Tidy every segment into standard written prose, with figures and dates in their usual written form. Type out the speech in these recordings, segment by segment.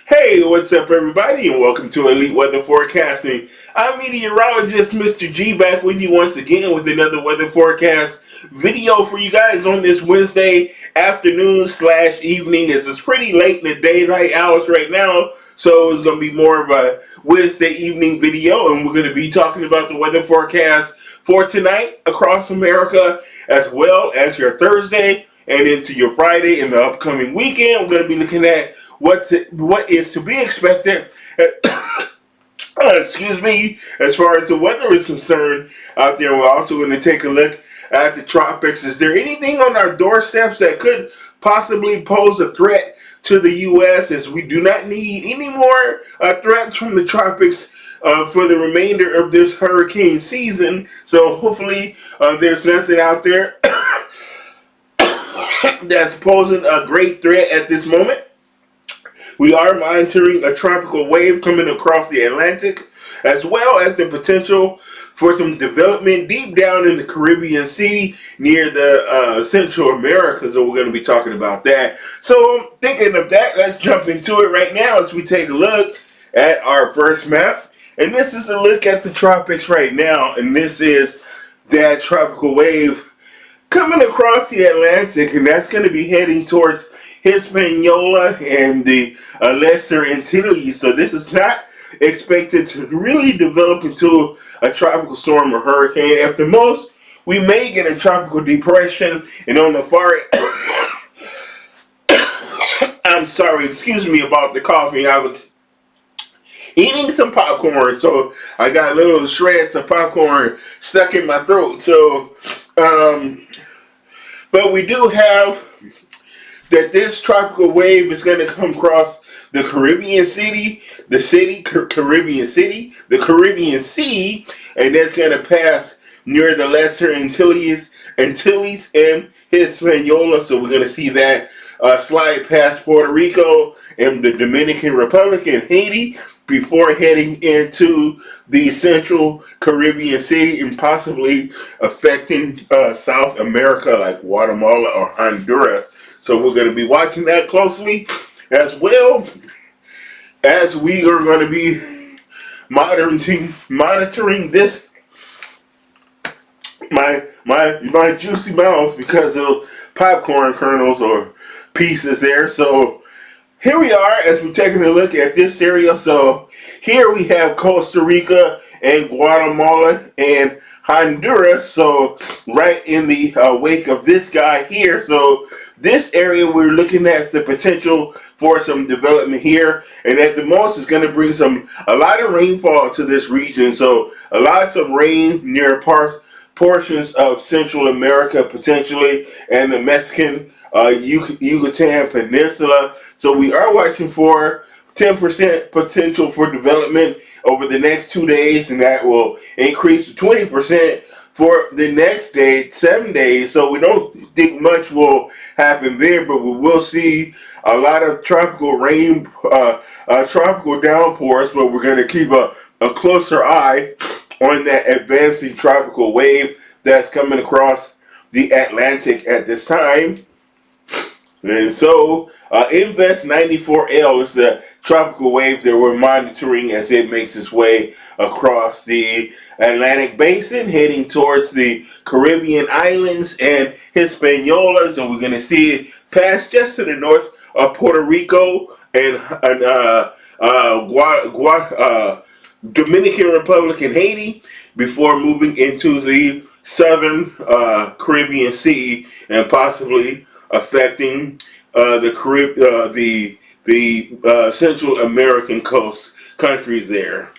Hey, what's up, everybody, and welcome to Elite Weather Forecasting. I'm meteorologist Mr. G back with you once again with another weather forecast video for you guys on this Wednesday afternoon slash evening. It's pretty late in the daylight hours right now, so it's going to be more of a Wednesday evening video, and we're going to be talking about the weather forecast for tonight across America, as well as your Thursday and into your Friday and the upcoming weekend. We're going to be looking at what is to be expected. Excuse me, as far as the weather is concerned out there. We're also going to take a look at the tropics. Is there anything on our doorsteps that could possibly pose a threat to the U.S., as we do not need any more threats from the tropics for the remainder of this hurricane season? So hopefully there's nothing out there that's posing a great threat at this moment. We are monitoring a tropical wave coming across the Atlantic, as well as the potential for some development deep down in the Caribbean Sea near the Central America. So we're going to be talking about that. So thinking of that, let's jump into it right now as we take a look at our first map. And this is a look at the tropics right now. And this is that tropical wave coming across the Atlantic, and that's going to be heading towards Hispaniola and the Lesser Antilles. So this is not expected to really develop into a tropical storm or hurricane. At the most, we may get a tropical depression, and on the far I'm sorry, excuse me about the coughing. I was eating some popcorn, so I got little shreds of popcorn stuck in my throat. So but we do have that this tropical wave is going to come across the Caribbean Caribbean Sea, and that's going to pass near the Lesser Antilles and Hispaniola. So we're going to see that slide past Puerto Rico and the Dominican Republic and Haiti before heading into the Central Caribbean Sea and possibly affecting South America like Guatemala or Honduras. So we're going to be watching that closely, as well as we are going to be monitoring this. My juicy mouth because of popcorn kernels or pieces there. So here we are as we're taking a look at this area. So here we have Costa Rica and Guatemala and Honduras. So right in the wake of this guy here. So this area we're looking at the potential for some development here, and at the most it's going to bring a lot of rainfall to this region. So a lot of rain near portions of Central America potentially, and the Mexican Yucatan Peninsula. So we are watching for 10% potential for development over the next 2 days, and that will increase to 20% for the next day, 7 days. So we don't think much will happen there, but we will see a lot of tropical rain, tropical downpours, but we're going to keep a closer eye on that advancing tropical wave that's coming across the Atlantic at this time. And so, Invest 94L is the tropical wave that we're monitoring as it makes its way across the Atlantic Basin, heading towards the Caribbean islands and Hispaniola. So we're going to see it pass just to the north of Puerto Rico and Dominican Republic and Haiti before moving into the southern Caribbean Sea and possibly affecting the Central American coast countries there.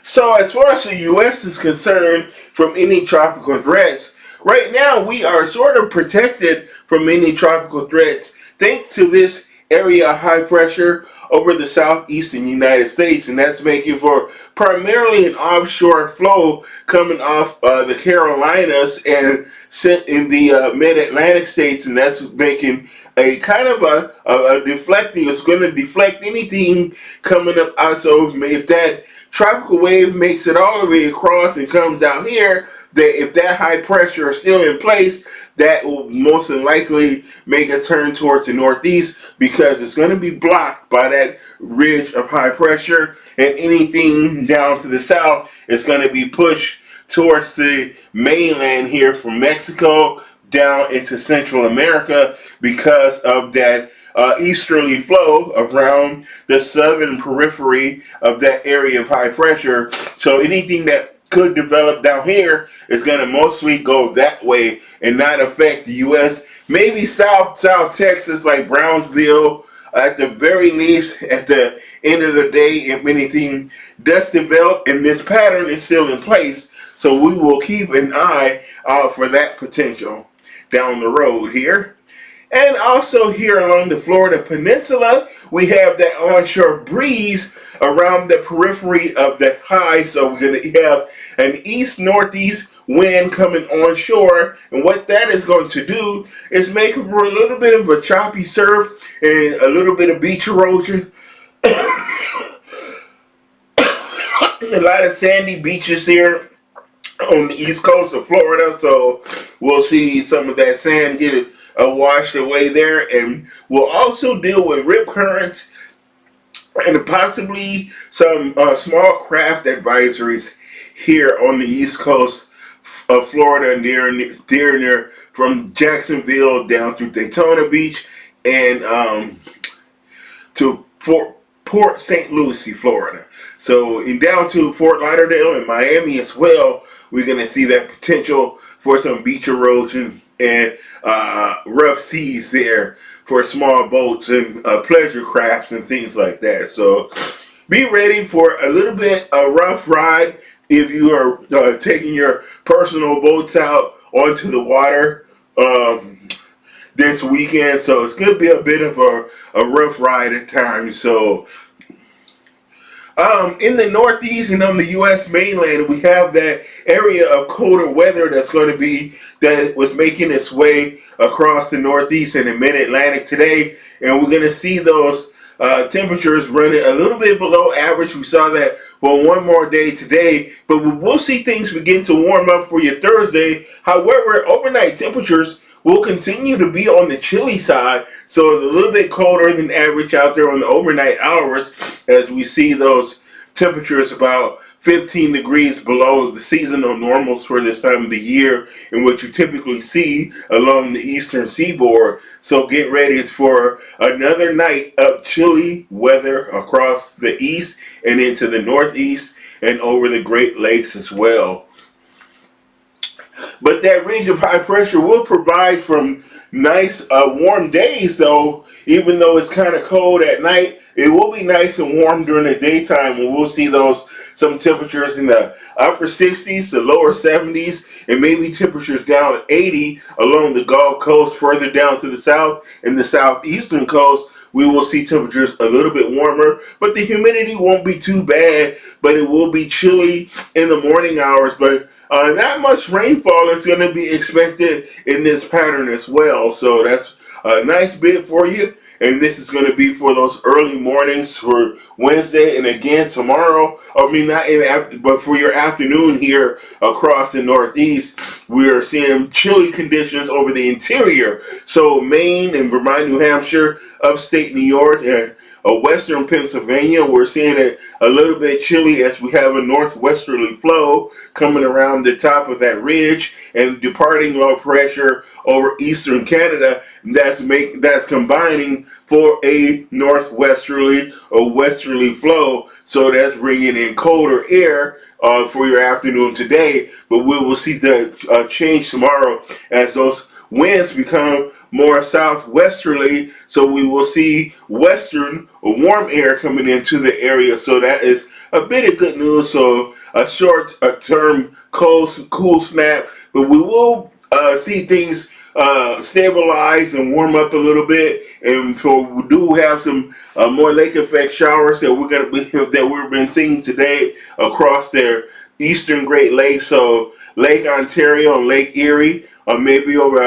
So as far as the U.S. is concerned from any tropical threats, right now we are sort of protected from any tropical threats thanks to this area of high pressure over the southeastern United States, and that's making for primarily an offshore flow coming off the Carolinas and in the mid-Atlantic states, and that's making a kind of a deflecting. It's going to deflect anything coming up. So if that tropical wave makes it all the way across and comes out here, that if that high pressure is still in place, that will most likely make a turn towards the northeast because it's going to be blocked by that ridge of high pressure, and anything down to the south is going to be pushed towards the mainland here from Mexico down into Central America because of that easterly flow around the southern periphery of that area of high pressure. So anything that could develop down here is going to mostly go that way and not affect the U.S. Maybe South Texas, like Brownsville, at the very least. At the end of the day, if anything does develop, and this pattern is still in place, so we will keep an eye out for that potential down the road here. And also here along the Florida Peninsula, we have that onshore breeze around the periphery of that high. So we're going to have an east-northeast wind coming onshore. And what that is going to do is make for a little bit of a choppy surf and a little bit of beach erosion. A lot of sandy beaches here on the east coast of Florida, so we'll see some of that sand get washed away there, and we'll also deal with rip currents and possibly some small craft advisories here on the east coast of Florida, and near from Jacksonville down through Daytona Beach and to Port St. Lucie, Florida. So in down to Fort Lauderdale and Miami as well, we're going to see that potential for some beach erosion and rough seas there for small boats and pleasure crafts and things like that. So be ready for a little bit of rough ride if you are taking your personal boats out onto the water this weekend. So it's going to be a bit of a rough ride at times. So in the Northeast and on the U.S. mainland, we have that area of colder weather that was making its way across the Northeast and the Mid-Atlantic today, and we're going to see those temperatures running a little bit below average. We saw that for one more day today, but we will see things begin to warm up for you Thursday. However, overnight temperatures will continue to be on the chilly side, so it's a little bit colder than average out there on the overnight hours as we see those temperatures about 15 degrees below the seasonal normals for this time of the year and what you typically see along the eastern seaboard. So get ready for another night of chilly weather across the east and into the northeast and over the Great Lakes as well. But that range of high pressure will provide from nice warm days, though. Even though it's kind of cold at night, it will be nice and warm during the daytime, and we'll see some temperatures in the upper 60s to lower 70s, and maybe temperatures down 80 along the Gulf Coast. Further down to the south and the southeastern coast, we will see temperatures a little bit warmer, but the humidity won't be too bad, but it will be chilly in the morning hours. But not much rainfall is going to be expected in this pattern as well. So that's a nice bit for you. And this is going to be for those early mornings for Wednesday and again tomorrow. I mean, but for your afternoon here across the Northeast, we are seeing chilly conditions over the interior. So Maine and Vermont, New Hampshire, upstate New York, and western Pennsylvania, we're seeing it a little bit chilly as we have a northwesterly flow coming around the top of that ridge and departing low pressure over eastern Canada. That's combining for a northwesterly or westerly flow. So that's bringing in colder air for your afternoon today. But we will see the change tomorrow as those winds become more southwesterly, so we will see western or warm air coming into the area. So that is a bit of good news. So a short-term cool snap, but we will see things stabilize and warm up a little bit, and so we do have some more lake effect showers that we've been seeing today across their eastern Great Lakes. So Lake Ontario and Lake Erie, or maybe over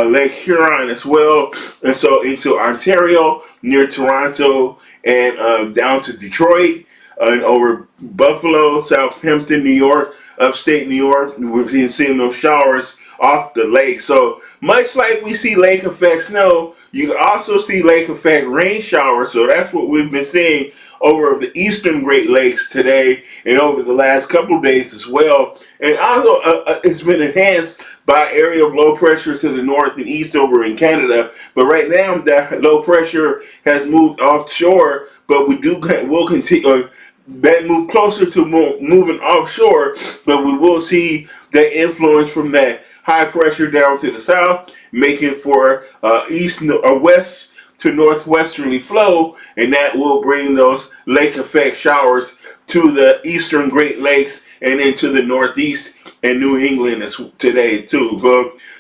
Lake Huron as well, and so into Ontario near Toronto and down to Detroit. and over Buffalo, Southampton, New York, upstate New York. We've been seeing those showers off the lake. So much like we see lake effect snow, you can also see lake effect rain showers. So that's what we've been seeing over the eastern Great Lakes today and over the last couple of days as well. And also it's been enhanced by area of low pressure to the north and east over in Canada. But right now that low pressure has moved offshore, but will continue that move closer to moving offshore, but we will see that influence from that high pressure down to the south, making for east or west to northwesterly flow, and that will bring those lake effect showers to the eastern Great Lakes and into the northeast and New England today too.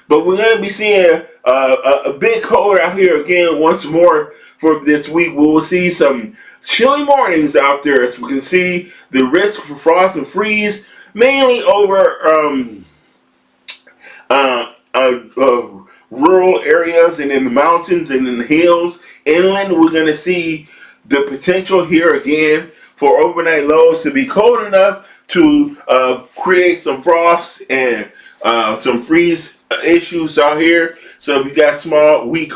But we're going to be seeing a bit cold out here again once more for this week. We will see some chilly mornings out there, as we can see the risk for frost and freeze mainly over rural areas and in the mountains and in the hills. Inland, we're going to see the potential here again for overnight lows to be cold enough to create some frost and some freeze issues out here. So if you got small, weak,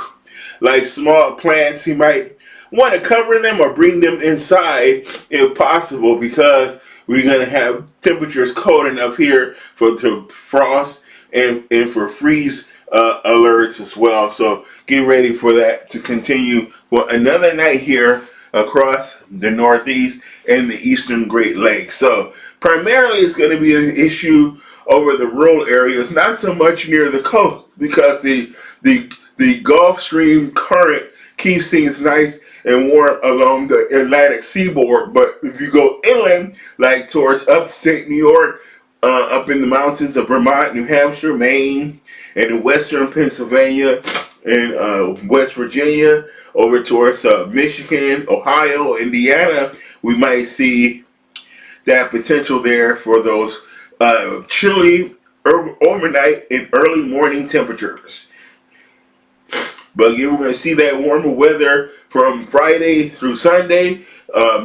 like small plants, you might want to cover them or bring them inside if possible, because we're going to have temperatures cold enough here for the frost and for freeze alerts as well. So get ready for that to continue for another night here across the northeast and the eastern Great Lakes. So primarily it's going to be an issue over the rural areas, not so much near the coast, because the Gulf Stream current keeps things nice and warm along the Atlantic seaboard. But if you go inland, like towards upstate New York, up in the mountains of Vermont, New Hampshire, Maine, and in western Pennsylvania and West Virginia, over towards Michigan, Ohio, Indiana, we might see that potential there for those chilly overnight and early morning temperatures. But you're going to see that warmer weather from Friday through Sunday,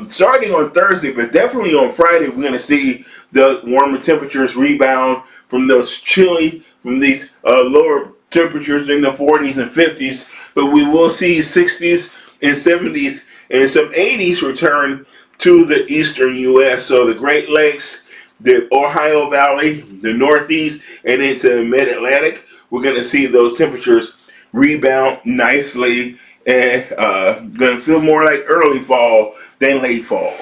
starting on Thursday, but definitely on Friday, we're going to see the warmer temperatures rebound from those chilly, from these lower temperatures in the 40s and 50s. But we will see 60s and 70s and some 80s return to the eastern U.S. So the Great Lakes, the Ohio Valley, the Northeast, and into the Mid-Atlantic, we're going to see those temperatures rebound nicely and going to feel more like early fall than late fall.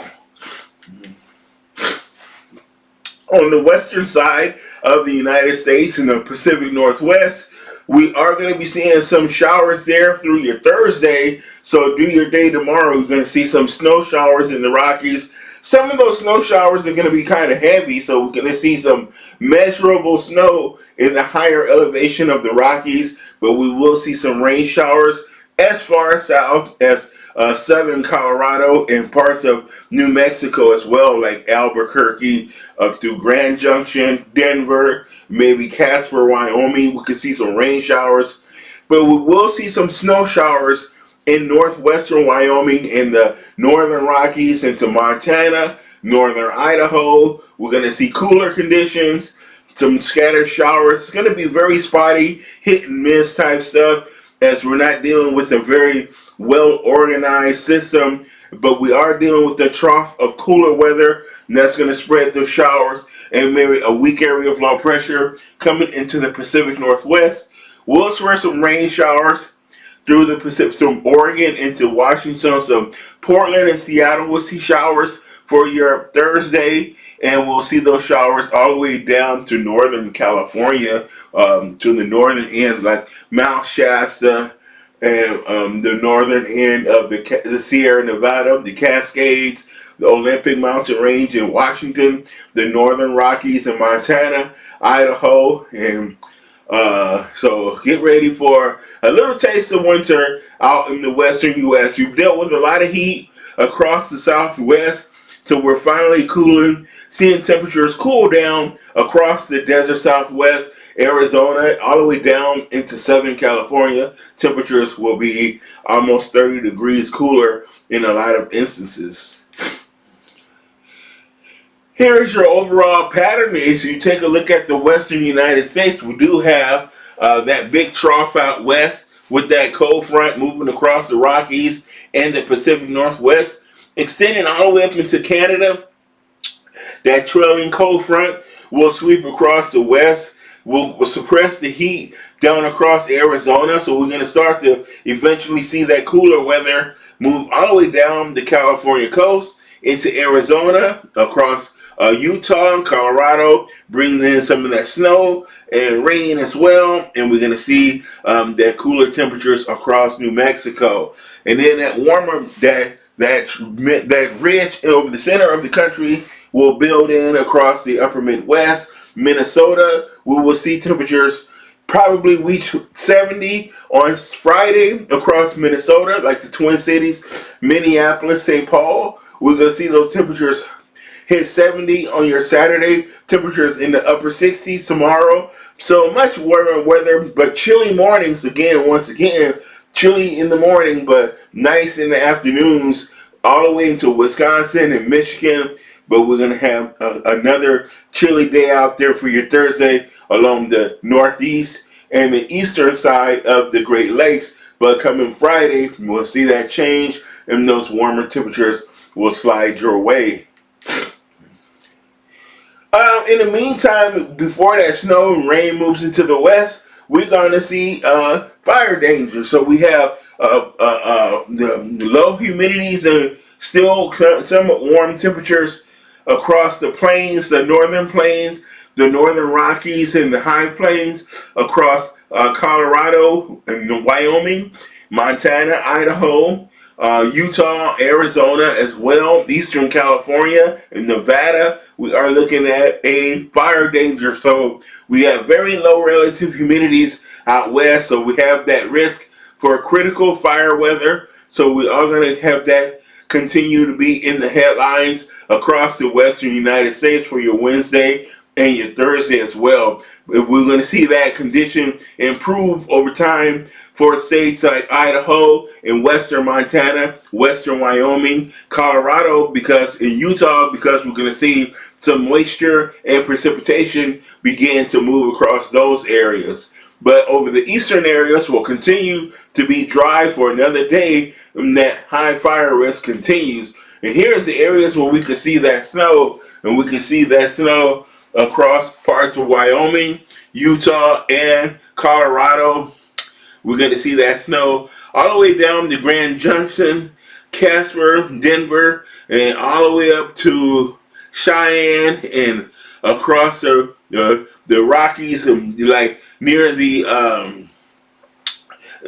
On the western side of the United States in the Pacific Northwest, we are going to be seeing some showers there through your Thursday. So do your day tomorrow, you're going to see some snow showers in the Rockies. Some of those snow showers are going to be kind of heavy, so we're going to see some measurable snow in the higher elevation of the Rockies, but we will see some rain showers as far south as southern Colorado and parts of New Mexico as well, like Albuquerque up through Grand Junction, Denver, maybe Casper, Wyoming. We could see some rain showers, but we will see some snow showers in northwestern Wyoming, in the northern Rockies into Montana, northern Idaho. We're going to see cooler conditions, some scattered showers. It's going to be very spotty, hit and miss type stuff, as we're not dealing with a very well organized system, but we are dealing with the trough of cooler weather, and that's going to spread those showers and maybe a weak area of low pressure coming into the Pacific Northwest. We'll spread some rain showers through the Pacific, from Oregon into Washington. So Portland and Seattle will see showers for your Thursday, and we'll see those showers all the way down to northern California, to the northern end, like Mount Shasta, and the northern end of the Sierra Nevada, the Cascades, the Olympic Mountain Range in Washington, the northern Rockies in Montana, Idaho, and so get ready for a little taste of winter out in the western U.S. You've dealt with a lot of heat across the Southwest, so we're finally cooling, seeing temperatures cool down across the desert Southwest, Arizona, all the way down into Southern California. Temperatures will be almost 30 degrees cooler in a lot of instances. Here's your overall pattern. As you take a look at the western United States, we do have that big trough out west with that cold front moving across the Rockies and the Pacific Northwest, extending all the way up into Canada. That trailing cold front will sweep across the west, will suppress the heat down across Arizona. So we're going to start to eventually see that cooler weather move all the way down the California coast into Arizona, across Utah and Colorado, bringing in some of that snow and rain as well. And we're going to see that cooler temperatures across New Mexico. And then that warmer, that ridge over the center of the country will build in across the upper Midwest. Minnesota, we will see temperatures probably reach 70 on Friday across Minnesota, like the Twin Cities, Minneapolis, St. Paul. We're going to see those temperatures hit 70 on your Saturday. Temperatures in the upper 60s tomorrow. So much warmer weather, but chilly mornings again, once again. Chilly in the morning, but nice in the afternoons, all the way into Wisconsin and Michigan. But we're going to have another chilly day out there for your Thursday along the northeast and the eastern side of the Great Lakes. But coming Friday, we'll see that change, and those warmer temperatures will slide your way. In the meantime, before that snow and rain moves into the west, we're going to see fire danger. So we have the low humidities and still somewhat warm temperatures across the plains, the northern plains, the northern Rockies, and the high plains across Colorado and Wyoming, Montana, Idaho, Utah, Arizona as well, Eastern California, and Nevada. We are looking at a fire danger. So we have very low relative humidities out west. So we have that risk for critical fire weather. So we are going to have that continue to be in the headlines across the western United States for your Wednesday and your Thursday as well. We're going to see that condition improve over time for states like Idaho and western Montana, western Wyoming, Colorado, because in Utah, because we're going to see some moisture and precipitation begin to move across those areas. But over the eastern areas will continue to be dry for another day, and that high fire risk continues. And here's the areas where we can see that snow, and we can see that snow across parts of Wyoming, Utah, and Colorado. We're going to see that snow all the way down to Grand Junction, Casper, Denver, and all the way up to Cheyenne and across the Rockies, and like near the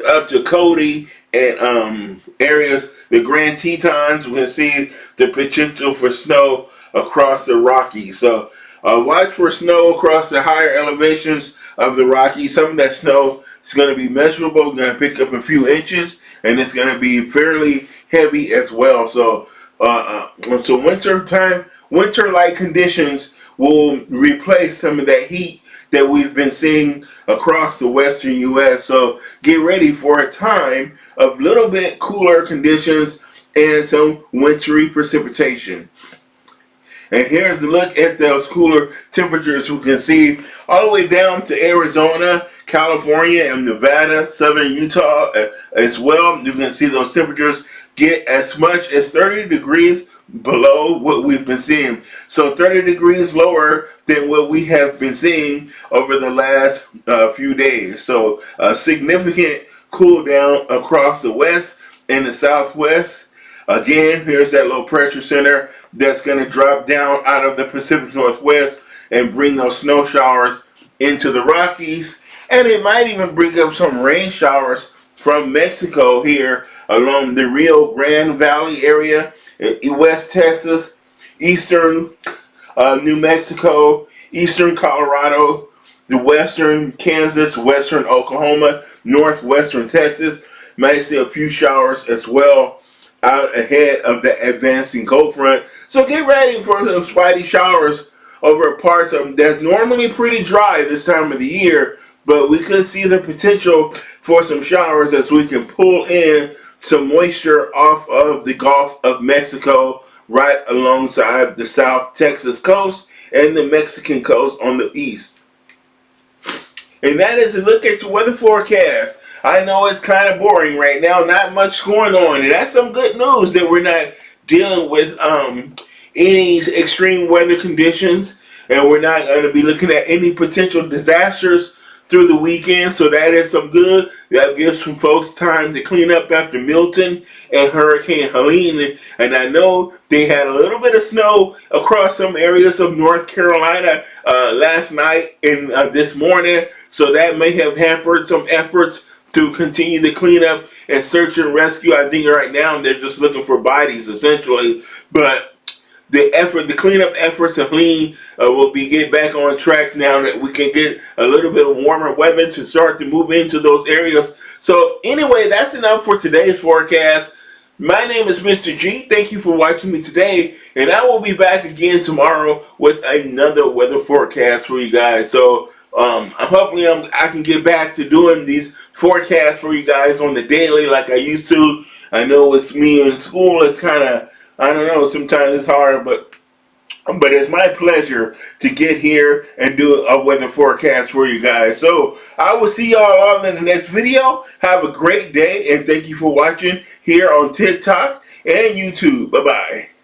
up to Cody and areas, the Grand Tetons. We're going to see the potential for snow across the Rockies. So watch for snow across the higher elevations of the Rockies. Some of that snow is going to be measurable. We're going to pick up a few inches, and it's going to be fairly heavy as well. So winter time, winter-like conditions will replace some of that heat that we've been seeing across the western U.S. So get ready for a time of little bit cooler conditions and some wintry precipitation. And here's a look at those cooler temperatures. We can see all the way down to Arizona, California, and Nevada, southern Utah as well. You can see those temperatures get as much as 30 degrees below what we've been seeing. So 30 degrees lower than what we have been seeing over the last few days. So a significant cool down across the west and the southwest. Again, here's that low pressure center that's going to drop down out of the Pacific Northwest and bring those snow showers into the Rockies. And it might even bring up some rain showers from Mexico here along the Rio Grande Valley area, in West Texas, eastern New Mexico, eastern Colorado, the western Kansas, western Oklahoma, northwestern Texas. Might see a few showers as well out ahead of the advancing cold front. So get ready for some spotty showers over parts of that's normally pretty dry this time of the year, but we could see the potential for some showers as we can pull in some moisture off of the Gulf of Mexico, right alongside the South Texas coast and the Mexican coast on the east. And that is a look at your weather forecast. I know it's kind of boring right now, not much going on, and that's some good news that we're not dealing with any extreme weather conditions, and we're not going to be looking at any potential disasters through the weekend. So that is some good. That gives some folks time to clean up after Milton and Hurricane Helene. And I know they had a little bit of snow across some areas of North Carolina last night and this morning. So that may have hampered some efforts to continue to clean up and search and rescue. I think right now they're just looking for bodies essentially. But the cleanup efforts of Helene will be get back on track now that we can get a little bit of warmer weather to start to move into those areas. So anyway, that's enough for today's forecast. My name is Mr. G. Thank you for watching me today, and I will be back again tomorrow with another weather forecast for you guys. So hopefully I can get back to doing these forecasts for you guys on the daily like I used to. I know it's me in school. It's kind of, I don't know, sometimes it's hard, but it's my pleasure to get here and do a weather forecast for you guys. So I will see y'all all in the next video. Have a great day, and thank you for watching here on TikTok and YouTube. Bye-bye.